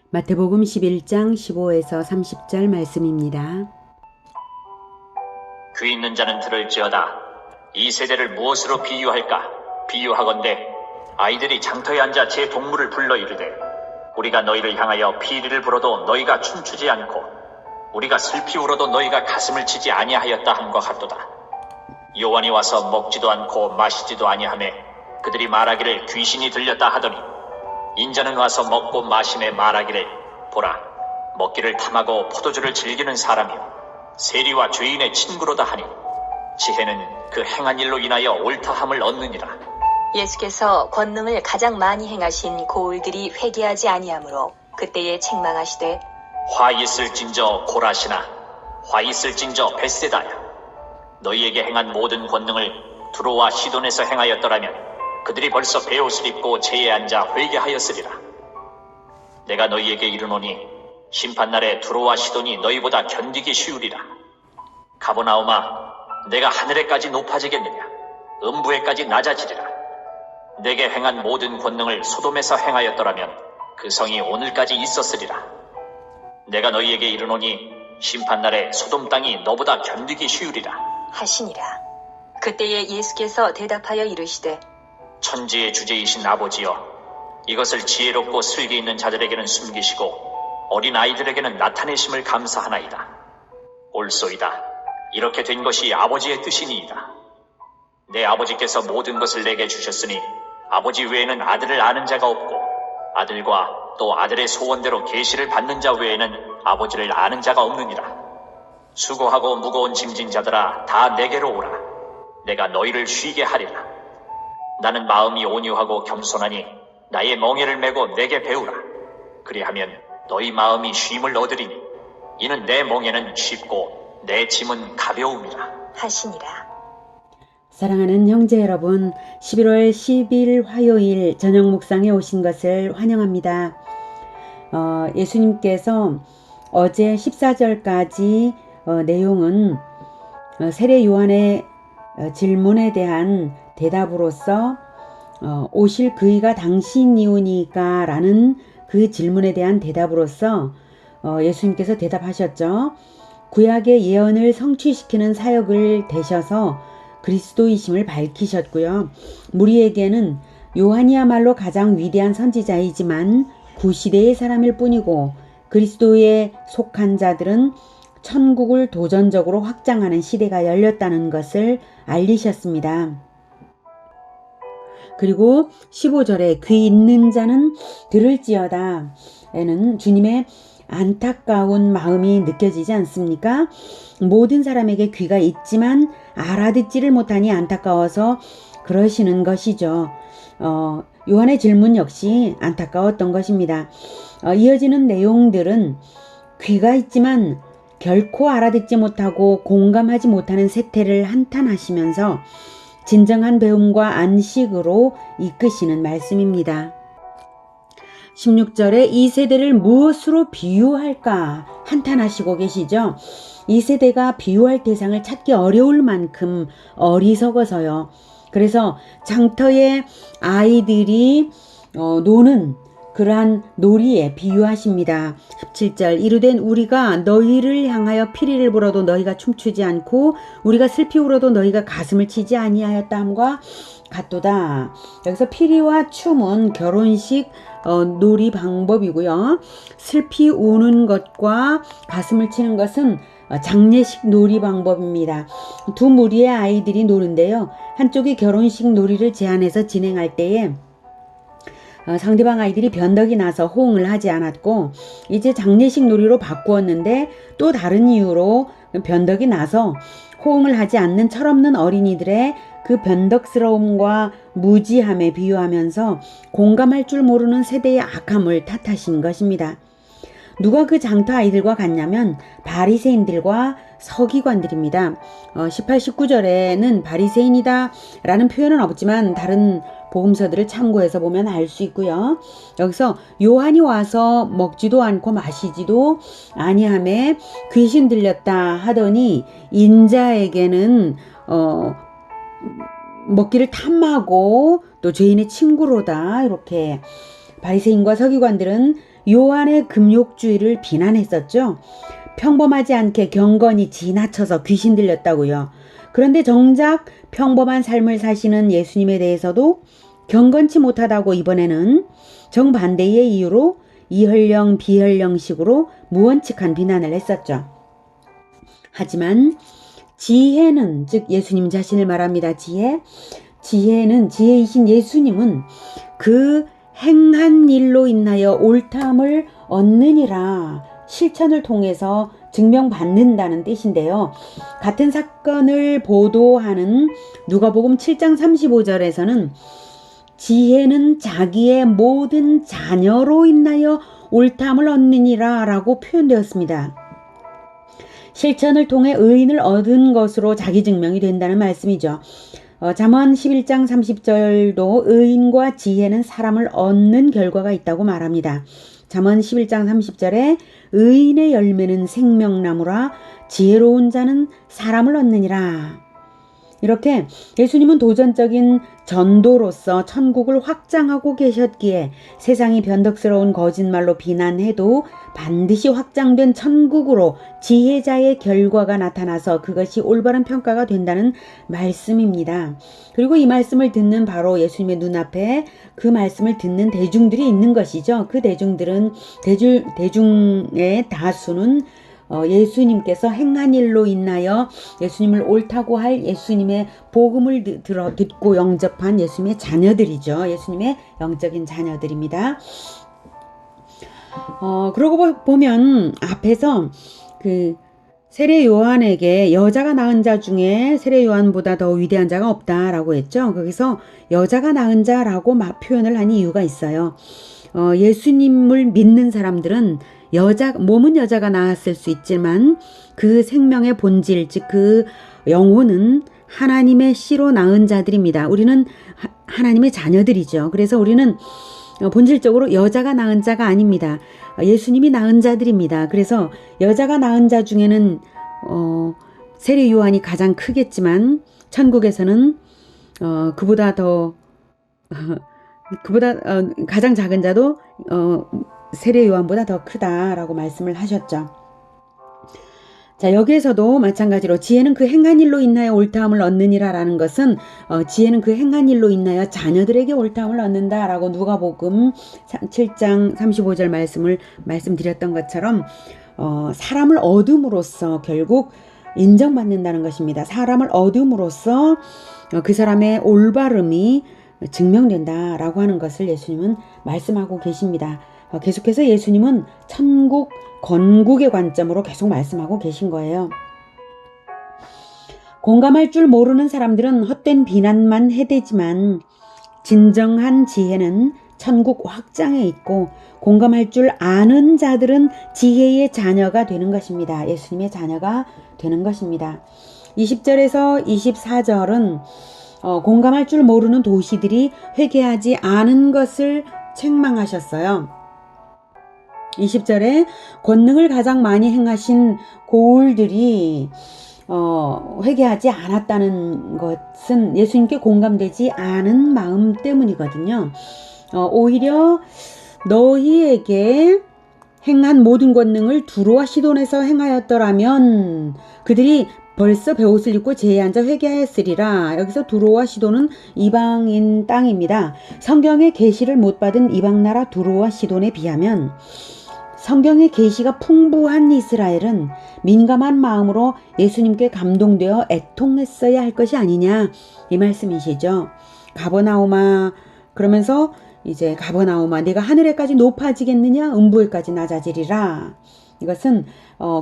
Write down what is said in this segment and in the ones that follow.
마태복음 11장 15에서 30절 말씀입니다. 귀 있는 자는 들을지어다. 이 세대를 무엇으로 비유할까? 비유하건대 아이들이 장터에 앉아 제 동물을 불러 이르되 우리가 너희를 향하여 피리를 불어도 너희가 춤추지 않고 우리가 슬피 울어도 너희가 가슴을 치지 아니하였다 함과 같도다. 요한이 와서 먹지도 않고 마시지도 아니하매 그들이 말하기를 귀신이 들렸다 하더니 인자는 와서 먹고 마심에 말하기를 보라 먹기를 탐하고 포도주를 즐기는 사람이요 세리와 죄인의 친구로다 하니 지혜는 그 행한 일로 인하여 옳다함을 얻느니라. 예수께서 권능을 가장 많이 행하신 고을들이 회개하지 아니하므로 그때에 책망하시되 화 있을진저 고라시나 화 있을진저 벳세다야 너희에게 행한 모든 권능을 두로와 시돈에서 행하였더라면 그들이 벌써 베옷을 입고 제에 앉아 회개하였으리라. 내가 너희에게 이르노니 심판날에 두로와 시돈이 너희보다 견디기 쉬우리라. 가버나움아 내가 하늘에까지 높아지겠느냐 음부에까지 낮아지리라. 내게 행한 모든 권능을 소돔에서 행하였더라면 그 성이 오늘까지 있었으리라. 내가 너희에게 이르노니 심판날에 소돔 땅이 너보다 견디기 쉬우리라 하시니라. 그때에 예수께서 대답하여 이르시되 천지의 주제이신 아버지여 이것을 지혜롭고 슬기 있는 자들에게는 숨기시고 어린 아이들에게는 나타내심을 감사하나이다. 옳소이다. 이렇게 된 것이 아버지의 뜻이니이다. 내 아버지께서 모든 것을 내게 주셨으니 아버지 외에는 아들을 아는 자가 없고 아들과 또 아들의 소원대로 계시를 받는 자 외에는 아버지를 아는 자가 없느니라. 수고하고 무거운 짐진 자들아 다 내게로 오라. 내가 너희를 쉬게 하리라. 나는 마음이 온유하고 겸손하니 나의 멍에를 메고 내게 배우라. 그리하면 너희 마음이 쉼을 얻으리니 이는 내 멍에는 쉽고 내 짐은 가벼움이라 하시니라. 사랑하는 형제 여러분, 11월 10일 화요일 저녁 묵상에 오신 것을 환영합니다. 예수님께서 어제 14절까지 내용은 세례 요한의 질문에 대한 대답으로서 오실 그이가 당신이오니까 라는 그 질문에 대한 대답으로서 예수님께서 대답하셨죠. 구약의 예언을 성취시키는 사역을 되셔서 그리스도이심을 밝히셨고요. 우리에게는 요한이야말로 가장 위대한 선지자이지만 구시대의 사람일 뿐이고 그리스도에 속한 자들은 천국을 도전적으로 확장하는 시대가 열렸다는 것을 알리셨습니다. 그리고 15절에 귀 있는 자는 들을지어다 에는 주님의 안타까운 마음이 느껴지지 않습니까? 모든 사람에게 귀가 있지만 알아듣지를 못하니 안타까워서 그러시는 것이죠. 요한의 질문 역시 안타까웠던 것입니다. 이어지는 내용들은 귀가 있지만 결코 알아듣지 못하고 공감하지 못하는 세태를 한탄하시면서 진정한 배움과 안식으로 이끄시는 말씀입니다. 16절에 이 세대를 무엇으로 비유할까 한탄하시고 계시죠. 이 세대가 비유할 대상을 찾기 어려울 만큼 어리석어서요. 그래서 장터에 아이들이 노는 그러한 놀이에 비유하십니다. 17절 이르된 우리가 너희를 향하여 피리를 불어도 너희가 춤추지 않고 우리가 슬피 울어도 너희가 가슴을 치지 아니하였다 함과 같도다. 여기서 피리와 춤은 결혼식 놀이 방법이고요. 슬피 우는 것과 가슴을 치는 것은 장례식 놀이 방법입니다. 두 무리의 아이들이 노는데요. 한쪽이 결혼식 놀이를 제안해서 진행할 때에 상대방 아이들이 변덕이 나서 호응을 하지 않았고 이제 장례식 놀이로 바꾸었는데 또 다른 이유로 변덕이 나서 호응을 하지 않는 철없는 어린이들의 그 변덕스러움과 무지함에 비유하면서 공감할 줄 모르는 세대의 악함을 탓하신 것입니다. 누가 그 장터 아이들과 같냐면 바리새인들과 서기관들입니다. 18, 19절에는 바리새인이다 라는 표현은 없지만 다른 복음서들을 참고해서 보면 알 수 있고요. 여기서 요한이 와서 먹지도 않고 마시지도 아니하매 귀신 들렸다 하더니 인자에게는 먹기를 탐하고 또 죄인의 친구로다 이렇게 바리새인과 서기관들은 요한의 금욕주의를 비난했었죠. 평범하지 않게 경건이 지나쳐서 귀신 들렸다고요. 그런데 정작 평범한 삶을 사시는 예수님에 대해서도 경건치 못하다고 이번에는 정반대의 이유로 이혈령 비혈령식으로 무원칙한 비난을 했었죠. 하지만 지혜는, 즉 예수님 자신을 말합니다. 지혜는, 지혜이신 예수님은 그 행한 일로 인하여 옳다함을 얻느니라 실천을 통해서 증명받는다는 뜻인데요. 같은 사건을 보도하는 누가복음 7장 35절에서는 지혜는 자기의 모든 자녀로 인하여 옳다함을 얻느니라 라고 표현되었습니다. 실천을 통해 의인을 얻은 것으로 자기 증명이 된다는 말씀이죠. 잠언 11장 30절도 의인과 지혜는 사람을 얻는 결과가 있다고 말합니다. 잠언 11장 30절에 의인의 열매는 생명나무라 지혜로운 자는 사람을 얻느니라. 이렇게 예수님은 도전적인 전도로서 천국을 확장하고 계셨기에 세상이 변덕스러운 거짓말로 비난해도 반드시 확장된 천국으로 지혜자의 결과가 나타나서 그것이 올바른 평가가 된다는 말씀입니다. 그리고 이 말씀을 듣는 바로 예수님의 눈앞에 그 말씀을 듣는 대중들이 있는 것이죠. 그 대중들은 대중의 다수는 예수님께서 행한 일로 인하여 예수님을 옳다고 할 예수님의 복음을 듣고 영접한 예수님의 자녀들이죠. 예수님의 영적인 자녀들입니다. 그러고 보면 앞에서 그 세례 요한에게 여자가 낳은 자 중에 세례 요한보다 더 위대한 자가 없다라고 했죠. 거기서 여자가 낳은 자라고 표현을 한 이유가 있어요. 예수님을 믿는 사람들은 몸은 여자가 낳았을 수 있지만 그 생명의 본질, 즉 그 영혼은 하나님의 씨로 낳은 자들입니다. 우리는 하나님의 자녀들이죠. 그래서 우리는 본질적으로 여자가 낳은 자가 아닙니다. 예수님이 낳은 자들입니다. 그래서 여자가 낳은 자 중에는 세례 요한이 가장 크겠지만 천국에서는 그보다 가장 작은 자도 세례 요한보다 더 크다라고 말씀을 하셨죠. 자, 여기에서도 마찬가지로 지혜는 그 행한 일로 인하여 옳다함을 얻느니라라는 것은 지혜는 그 행한 일로 인하여 자녀들에게 옳다함을 얻는다라고 누가복음 7장 35절 말씀드렸던 것처럼 사람을 얻음으로써 결국 인정받는다는 것입니다. 사람을 얻음으로써 그 사람의 올바름이 증명된다라고 하는 것을 예수님은 말씀하고 계십니다. 계속해서 예수님은 천국 건국의 관점으로 계속 말씀하고 계신 거예요. 공감할 줄 모르는 사람들은 헛된 비난만 해대지만 진정한 지혜는 천국 확장에 있고 공감할 줄 아는 자들은 지혜의 자녀가 되는 것입니다. 예수님의 자녀가 되는 것입니다. 20절에서 24절은 공감할 줄 모르는 도시들이 회개하지 않은 것을 책망하셨어요. 20절에 권능을 가장 많이 행하신 고울들이 회개하지 않았다는 것은 예수님께 공감되지 않은 마음 때문이거든요. 오히려 너희에게 행한 모든 권능을 두로와 시돈에서 행하였더라면 그들이 벌써 베옷을 입고 제에 앉아 회개하였으리라. 여기서 두로와 시돈은 이방인 땅입니다. 성경의 계시를 못 받은 이방나라 두로와 시돈에 비하면 성경의 계시가 풍부한 이스라엘은 민감한 마음으로 예수님께 감동되어 애통했어야 할 것이 아니냐 이 말씀이시죠. 가버나움아, 그러면서 이제 가버나움아 내가 하늘에까지 높아지겠느냐 음부에까지 낮아지리라. 이것은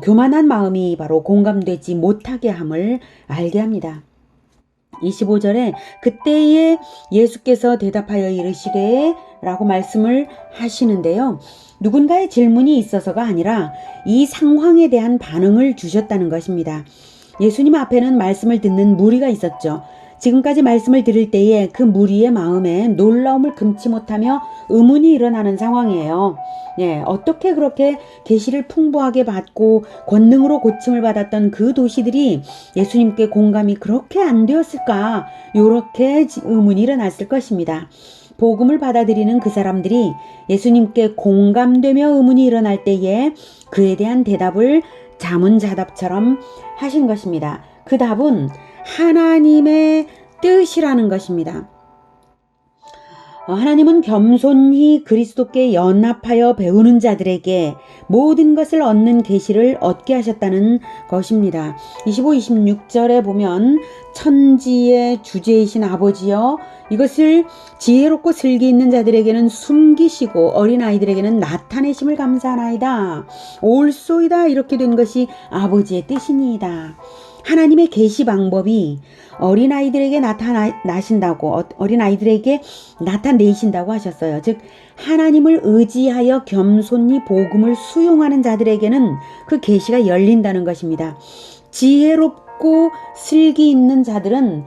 교만한 마음이 바로 공감되지 못하게 함을 알게 합니다. 25절에 그때에 예수께서 대답하여 이르시되 라고 말씀을 하시는데요. 누군가의 질문이 있어서가 아니라 이 상황에 대한 반응을 주셨다는 것입니다. 예수님 앞에는 말씀을 듣는 무리가 있었죠. 지금까지 말씀을 들을 때에 그 무리의 마음에 놀라움을 금치 못하며 의문이 일어나는 상황이에요. 어떻게 그렇게 계시를 풍부하게 받고 권능으로 고침을 받았던 그 도시들이 예수님께 공감이 그렇게 안 되었을까? 이렇게 의문이 일어났을 것입니다. 복음을 받아들이는 그 사람들이 예수님께 공감되며 의문이 일어날 때에 그에 대한 대답을 자문자답처럼 하신 것입니다. 그 답은 하나님의 뜻이라는 것입니다. 하나님은 겸손히 그리스도께 연합하여 배우는 자들에게 모든 것을 얻는 계시를 얻게 하셨다는 것입니다. 25, 26절에 보면 천지의 주제이신 아버지여 이것을 지혜롭고 슬기 있는 자들에게는 숨기시고 어린아이들에게는 나타내심을 감사하나이다. 옳소이다. 이렇게 된 것이 아버지의 뜻이니이다. 하나님의 계시 방법이 어린아이들에게 어린아이들에게 나타내신다고 하셨어요. 즉 하나님을 의지하여 겸손히 복음을 수용하는 자들에게는 그 계시가 열린다는 것입니다. 지혜롭고 슬기 있는 자들은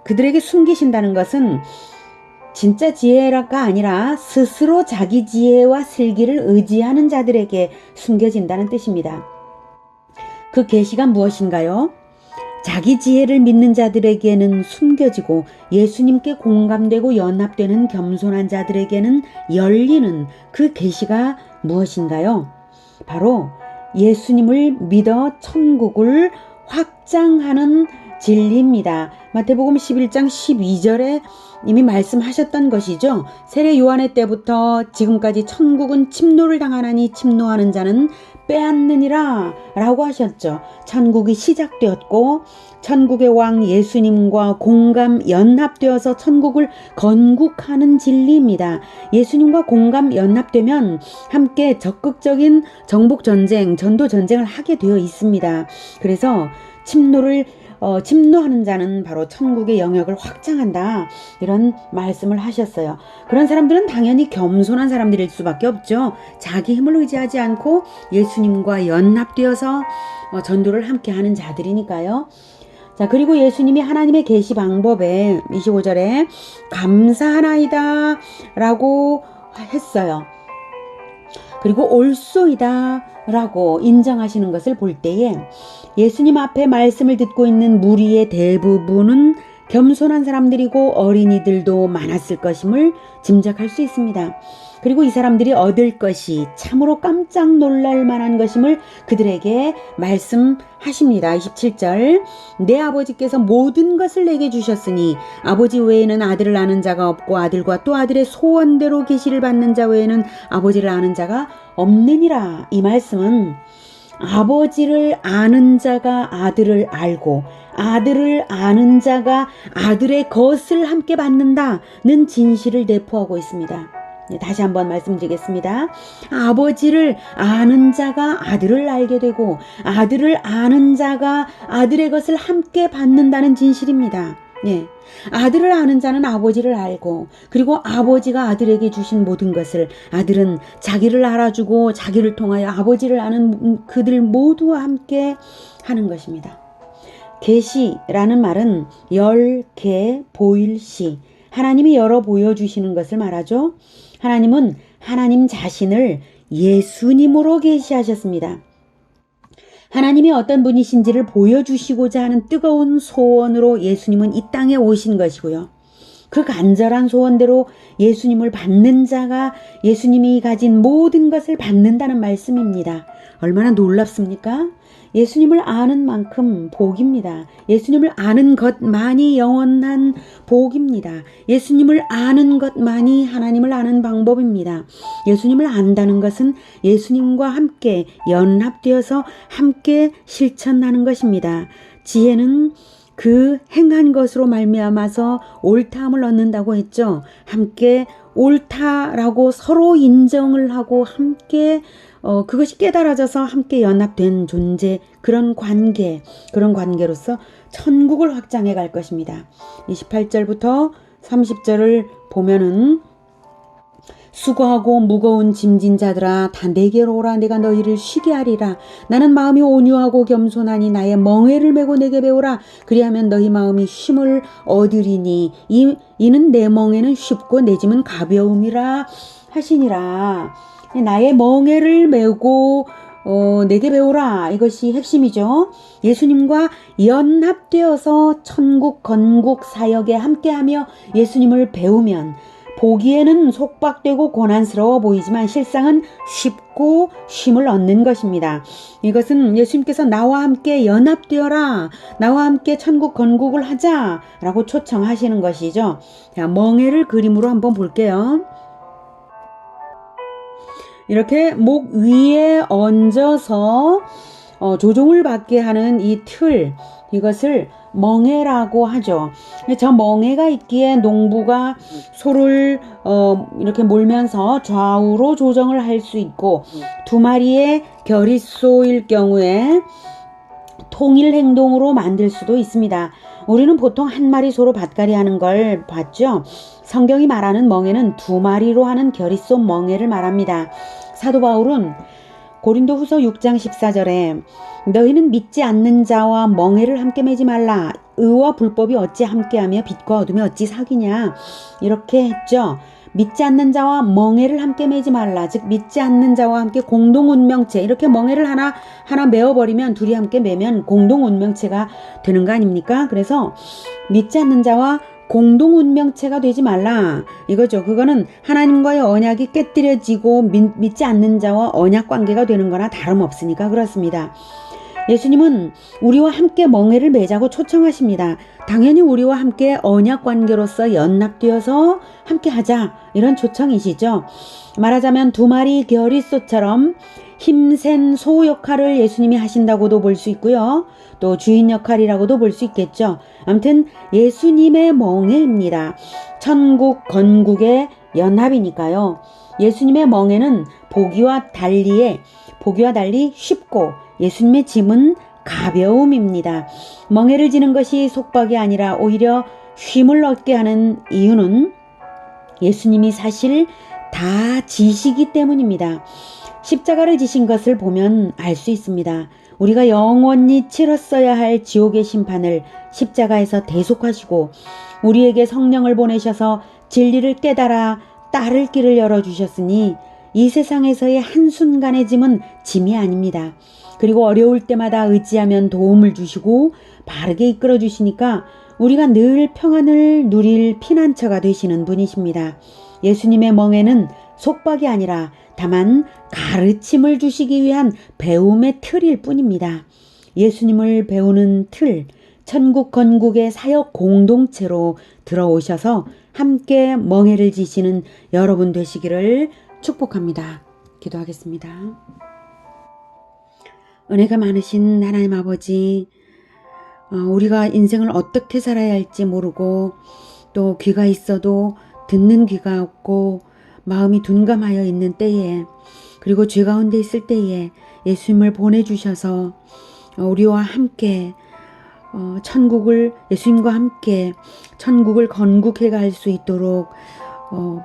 그들에게 숨기신다는 것은 진짜 지혜가 아니라 스스로 자기 지혜와 슬기를 의지하는 자들에게 숨겨진다는 뜻입니다. 그 계시가 무엇인가요? 자기 지혜를 믿는 자들에게는 숨겨지고 예수님께 공감되고 연합되는 겸손한 자들에게는 열리는 그 계시가 무엇인가요? 바로 예수님을 믿어 천국을 확장하는 진리입니다. 마태복음 11장 12절에 이미 말씀하셨던 것이죠. 세례 요한의 때부터 지금까지 천국은 침노를 당하나니 침노하는 자는 빼앗느니라 라고 하셨죠. 천국이 시작되었고 천국의 왕 예수님과 공감 연합되어서 천국을 건국하는 진리입니다. 예수님과 공감 연합되면 함께 적극적인 정복전쟁, 전도전쟁을 하게 되어 있습니다. 그래서 침노하는 자는 바로 천국의 영역을 확장한다. 이런 말씀을 하셨어요. 그런 사람들은 당연히 겸손한 사람들일 수밖에 없죠. 자기 힘을 의지하지 않고 예수님과 연합되어서 전도를 함께 하는 자들이니까요. 자, 그리고 예수님이 하나님의 계시 방법에 25절에 감사하나이다 라고 했어요. 그리고 옳소이다 라고 인정하시는 것을 볼 때에 예수님 앞에 말씀을 듣고 있는 무리의 대부분은 겸손한 사람들이고 어린이들도 많았을 것임을 짐작할 수 있습니다. 그리고 이 사람들이 얻을 것이 참으로 깜짝 놀랄 만한 것임을 그들에게 말씀하십니다. 27절 내 아버지께서 모든 것을 내게 주셨으니 아버지 외에는 아들을 아는 자가 없고 아들과 또 아들의 소원대로 계시를 받는 자 외에는 아버지를 아는 자가 없느니라. 이 말씀은 아버지를 아는 자가 아들을 알고 아들을 아는 자가 아들의 것을 함께 받는다는 진실을 내포하고 있습니다. 다시 한번 말씀드리겠습니다. 아버지를 아는 자가 아들을 알게 되고 아들을 아는 자가 아들의 것을 함께 받는다는 진실입니다. 예. 아들을 아는 자는 아버지를 알고 그리고 아버지가 아들에게 주신 모든 것을 아들은 자기를 알아주고 자기를 통하여 아버지를 아는 그들 모두와 함께 하는 것입니다. 계시라는 말은 열, 개, 보일시 하나님이 열어 보여주시는 것을 말하죠. 하나님은 하나님 자신을 예수님으로 계시하셨습니다. 하나님이 어떤 분이신지를 보여주시고자 하는 뜨거운 소원으로 예수님은 이 땅에 오신 것이고요. 그 간절한 소원대로 예수님을 받는 자가 예수님이 가진 모든 것을 받는다는 말씀입니다. 얼마나 놀랍습니까? 예수님을 아는 만큼 복입니다. 예수님을 아는 것만이 영원한 복입니다. 예수님을 아는 것만이 하나님을 아는 방법입니다. 예수님을 안다는 것은 예수님과 함께 연합되어서 함께 실천하는 것입니다. 지혜는 그 행한 것으로 말미암아서 옳다함을 얻는다고 했죠. 함께 옳다라고 서로 인정을 하고 함께 그것이 깨달아져서 함께 연합된 존재, 그런 관계로서 천국을 확장해 갈 것입니다. 28절부터 30절을 보면은 수고하고 무거운 짐진 자들아 다 내게로 오라. 내가 너희를 쉬게 하리라. 나는 마음이 온유하고 겸손하니 나의 멍에를 메고 내게 배우라. 그리하면 너희 마음이 쉼을 얻으리니 이는 내 멍에는 쉽고 내 짐은 가벼움이라 하시니라. 나의 멍에를 메고 내게 배우라. 이것이 핵심이죠. 예수님과 연합되어서 천국 건국 사역에 함께하며 예수님을 배우면 보기에는 속박되고 고난스러워 보이지만 실상은 쉽고 쉼을 얻는 것입니다. 이것은 예수님께서 나와 함께 연합되어라, 나와 함께 천국 건국을 하자 라고 초청하시는 것이죠. 자, 멍에를 그림으로 한번 볼게요. 이렇게 목 위에 얹어서 조종을 받게 하는 이 틀, 이것을 멍에라고 하죠. 저 멍에가 있기에 농부가 소를 이렇게 몰면서 좌우로 조정을 할 수 있고, 두 마리의 겨릿소일 경우에 통일 행동으로 만들 수도 있습니다. 우리는 보통 한 마리 소로 밭갈이 하는 걸 봤죠. 성경이 말하는 멍에는 두 마리로 하는 겨릿소 멍에를 말합니다. 사도 바울은 고린도 후서 6장 14절에 너희는 믿지 않는 자와 멍에를 함께 매지 말라. 의와 불법이 어찌 함께하며 빛과 어둠이 어찌 사귀냐. 이렇게 했죠. 믿지 않는 자와 멍에를 함께 매지 말라. 즉 믿지 않는 자와 함께 공동 운명체, 이렇게 멍에를 하나 메어버리면, 둘이 함께 매면 공동 운명체가 되는 거 아닙니까? 그래서 믿지 않는 자와 공동 운명체가 되지 말라 이거죠. 그거는 하나님과의 언약이 깨뜨려지고 믿지 않는 자와 언약 관계가 되는 거나 다름없으니까 그렇습니다. 예수님은 우리와 함께 멍에를 매자고 초청하십니다. 당연히 우리와 함께 언약 관계로서 연합되어서 함께 하자, 이런 초청이시죠. 말하자면 두 마리 겨릿소처럼 힘센 소 역할을 예수님이 하신다고도 볼 수 있고요. 또 주인 역할이라고도 볼 수 있겠죠. 아무튼 예수님의 멍에입니다. 천국 건국의 연합이니까요. 예수님의 멍에는 보기와 달리 쉽고 예수님의 짐은 가벼움입니다. 멍에를 지는 것이 속박이 아니라 오히려 쉼을 얻게 하는 이유는 예수님이 사실 다 지시기 때문입니다. 십자가를 지신 것을 보면 알 수 있습니다. 우리가 영원히 치렀어야 할 지옥의 심판을 십자가에서 대속하시고 우리에게 성령을 보내셔서 진리를 깨달아 따를 길을 열어주셨으니 이 세상에서의 한순간의 짐은 짐이 아닙니다. 그리고 어려울 때마다 의지하면 도움을 주시고 바르게 이끌어 주시니까 우리가 늘 평안을 누릴 피난처가 되시는 분이십니다. 예수님의 멍에는 속박이 아니라 다만 가르침을 주시기 위한 배움의 틀일 뿐입니다. 예수님을 배우는 틀, 천국 건국의 사역 공동체로 들어오셔서 함께 멍에를 지시는 여러분 되시기를 축복합니다. 기도하겠습니다. 은혜가 많으신 하나님 아버지, 우리가 인생을 어떻게 살아야 할지 모르고 또 귀가 있어도 듣는 귀가 없고 마음이 둔감하여 있는 때에, 그리고 죄 가운데 있을 때에 예수님을 보내주셔서 우리와 함께 예수님과 함께 천국을 건국해 갈 수 있도록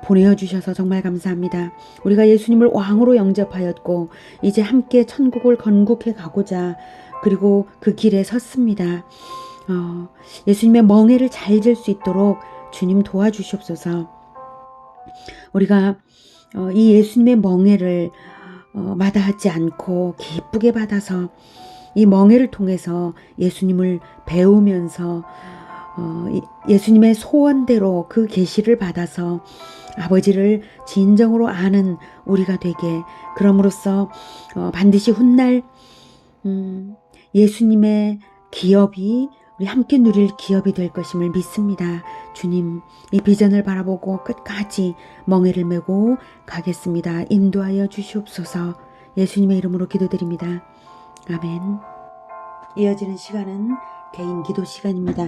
보내주셔서 정말 감사합니다. 우리가 예수님을 왕으로 영접하였고 이제 함께 천국을 건국해 가고자 그리고 그 길에 섰습니다. 예수님의 멍에를 잘 질 수 있도록 주님 도와주시옵소서. 우리가 이 예수님의 멍에를 마다하지 않고 기쁘게 받아서 이 멍에를 통해서 예수님을 배우면서 예수님의 소원대로 그 계시를 받아서 아버지를 진정으로 아는 우리가 되게, 그럼으로써 반드시 훗날 예수님의 기업이 우리 함께 누릴 기업이 될 것임을 믿습니다. 주님, 이 비전을 바라보고 끝까지 멍에를 메고 가겠습니다. 인도하여 주시옵소서. 예수님의 이름으로 기도드립니다. 아멘. 이어지는 시간은 개인 기도 시간입니다.